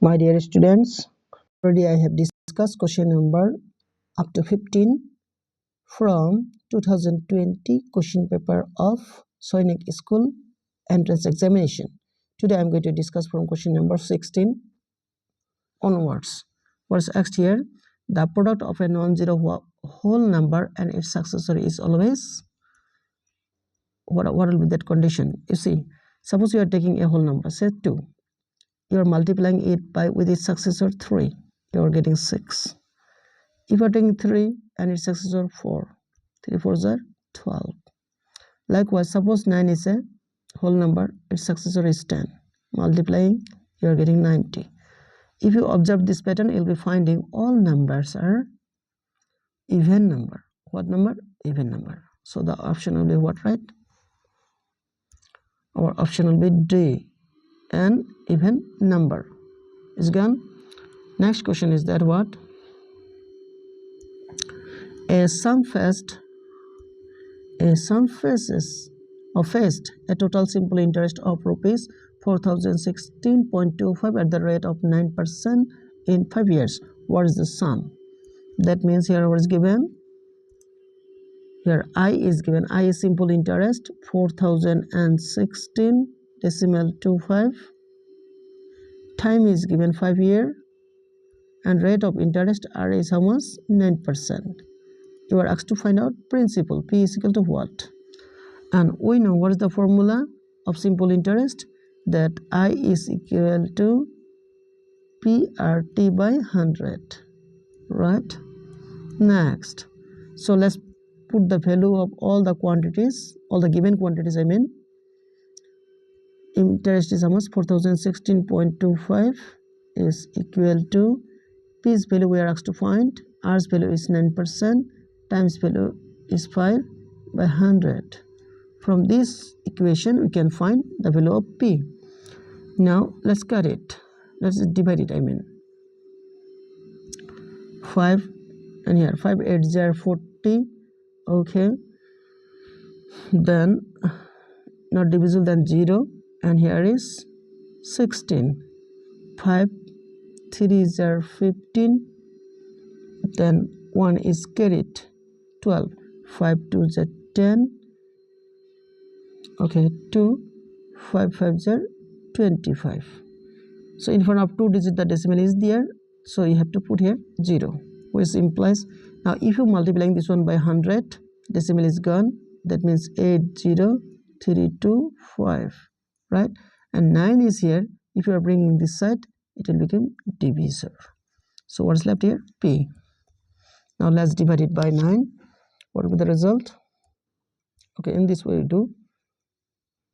My dear students, already I have discussed question number up to 15 from 2020 question paper of Sainik School entrance examination. Today I am going to discuss from question number 16 onwards. What's asked here? The product of a non-zero whole number and its successor is always, what will be that condition? You see, suppose you are taking a whole number, say 2. You are multiplying it with its successor 3. You are getting 6. If you are taking 3 and its successor 4, 3 4s are 12. Likewise, suppose 9 is a whole number, its successor is 10. Multiplying, you are getting 90. If you observe this pattern, you will be finding all numbers are even number. What number? Even number. So the option will be what, right? Our option will be D, an even number. Is gone. Next question is that what? A sum faced a total simple interest of rupees 4016.25 at the rate of 9% in 5 years. What is the sum? That means here what is given? Here I is given. I is simple interest 4016.25. Time is given 5 year, and rate of interest R is how much? 9%. You are asked to find out principal. P is equal to what? And we know what is the formula of simple interest, that I is equal to PRT by 100, right? Next, so let's put the value of all the quantities, all the given quantities, I mean. Interest is how much? 4016.25 is equal to P's value we are asked to find, R's value is 9%, times value is 5 by 100. From this equation, we can find the value of P. Now, let's cut it. Let's divide it, I mean. 5 and here, 5 8s are 40. Okay. Then, not divisible, then 0. And here is 16. 5 3s are 15. Then 1 is carried, 12. 5 2s are 10. Okay, 2, 5 5s are 25. So in front of 2 digit the decimal is there, so you have to put here 0, which implies, now if you multiplying this one by 100, decimal is gone, that means 80325, right? And 9 is here. If you are bringing this side, it will become divisor. So what's left here? P. Now let's divide it by 9. What will be the result? Okay, in this way we do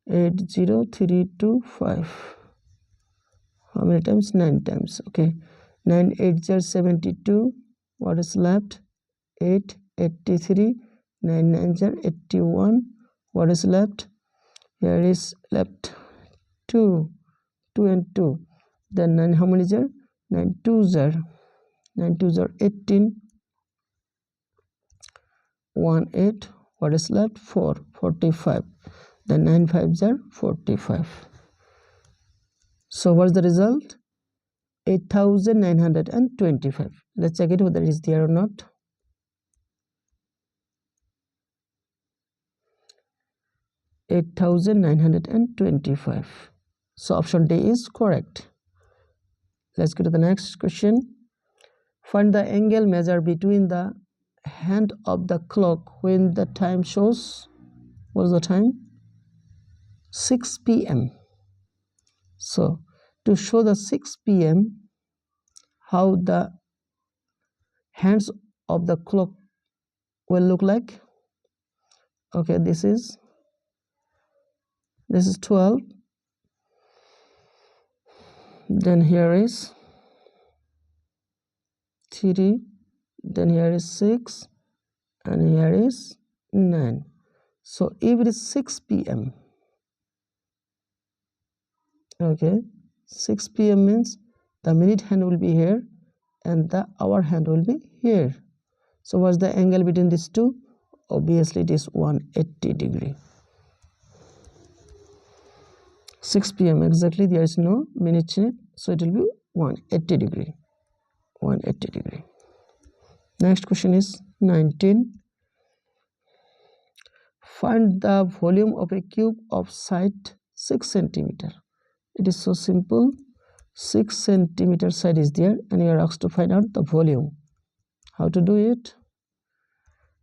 80325. How many times? 9 times. Okay, 9 8s are 72. What is left? 8 83. 9 9s are 81. What is left? Here is left 2 and 2. Then 9, how many is there? 9 2s are 18. 1 8. What is left? 4 45. Then 9 5s are 45. So what's the result? 8925. Let's check it whether it is there or not. $8,925. So option D is correct. Let's go to the next question. Find the angle measured between the hand of the clock when the time shows, what is the time? 6 p.m. So to show the 6 p.m., how the hands of the clock will look like? Okay, this is 12. Then here is 3. Then here is 6. And here is 9. So if it is 6 p.m., okay, 6 p.m. means the minute hand will be here and the hour hand will be here. So what's the angle between these two? Obviously it is 180 degree. 6 p.m. exactly, there is no minute in it, so it will be 180 degree. 180 degree. Next question is 19. Find the volume of a cube of side 6 centimeter. It is so simple. 6 centimeter side is there and you are asked to find out the volume. How to do it?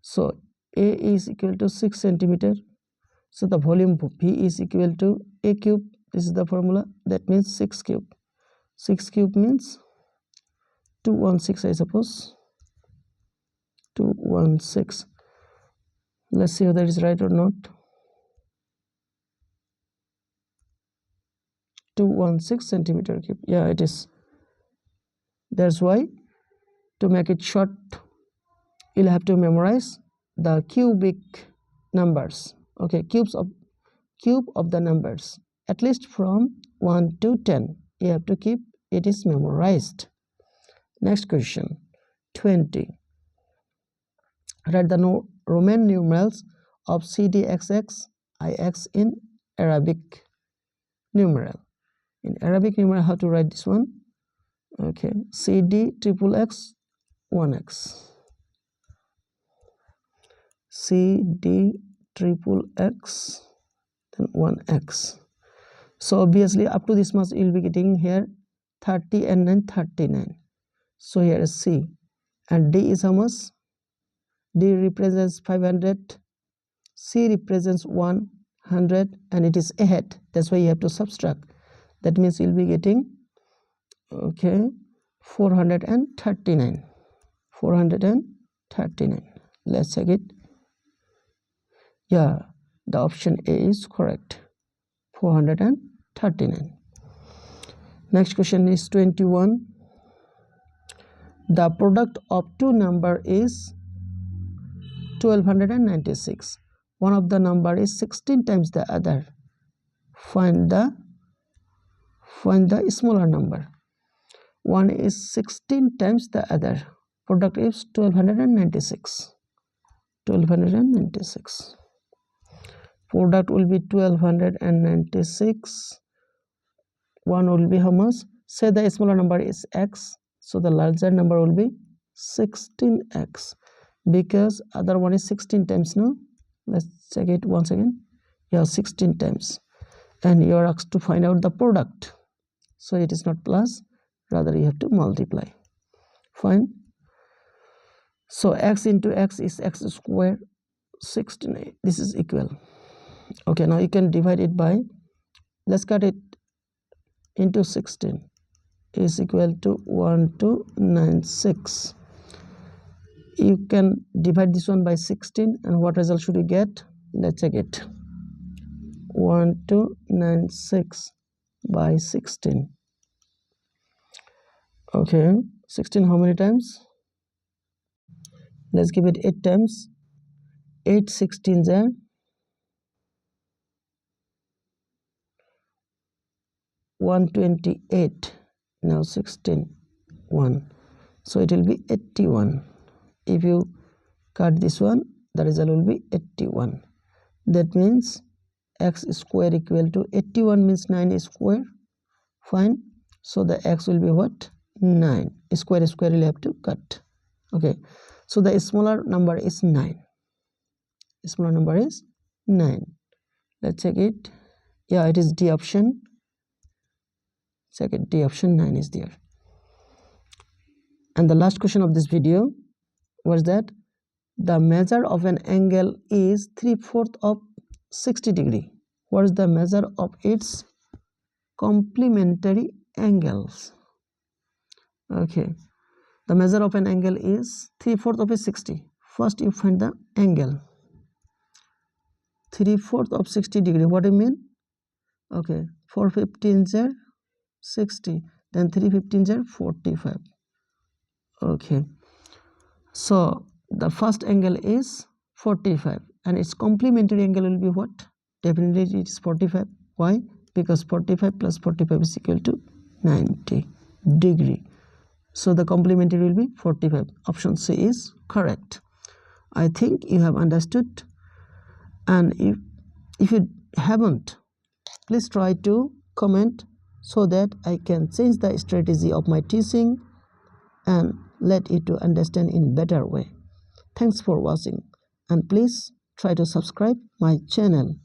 So A is equal to 6 centimeter. So the volume V is equal to A cube. This is the formula. That means 6 cube. 6 cube means 216, I suppose. 216. Let's see whether it is right or not. 216 centimeter cube. Yeah, it is. That's why to make it short, you'll have to memorize the cubic numbers. Okay, cube of the numbers, at least from 1 to 10. You have to keep it is memorized. Next question, 20. Write the Roman numerals of CDXX IX in Arabic numeral. In Arabic numeral, how to write this one? Okay, CD triple X 1X. CD triple X then 1X. So obviously up to this much you will be getting here 30 and then 39. So here is C and D is how much? D represents 500, C represents 100 and it is ahead. That's why you have to subtract. That means you'll be getting, okay, 439. 439. Let's check it. Yeah, the option A is correct. 439. Next question is 21. The product of two numbers is 1296. One of the number is 16 times the other. Find the smaller number. One is 16 times the other. Product is 1296. 1296. Product will be 1296. One will be how much? Say the smaller number is x. So the larger number will be 16x. Because other one is 16 times, no? Let's check it once again. Yeah, 16 times. And you are asked to find out the product. So it is not plus, rather you have to multiply. Fine. So x into x is x square 16. This is equal. Okay, now you can divide it by, let's cut it into 16 is equal to 1296. You can divide this one by 16 and what result should you get? Let's check it. 1296 by 16. Okay, 16 how many times? Let's give it 8 times. 8 16s are 128. Now 16 1, so it will be 81. If you cut this one, the result will be 81. That means x square equal to 81 means 9 square. Fine. So the x will be what? 9. Square will have to cut. Okay. So the smaller number is 9. Smaller number is 9. Let's check it. Yeah, it is D option. Check it. D option 9 is there. And the last question of this video was that the measure of an angle is 3/4 of 60 degree. What is the measure of its complementary angles? Okay, the measure of an angle is 3/4 of a 60. First you find the angle. 3/4 of 60 degree. What do you mean? Okay, 4 15s are 60. Then 3 15s are 45. Okay, so the first angle is 45 and its complementary angle will be what? Definitely it is 45. Why? Because 45 plus 45 is equal to 90 degree. So the complementary will be 45. Option C is correct. I think you have understood, and if you haven't, please try to comment so that I can change the strategy of my teaching and let you to understand in better way. Thanks for watching, and please try to subscribe my channel.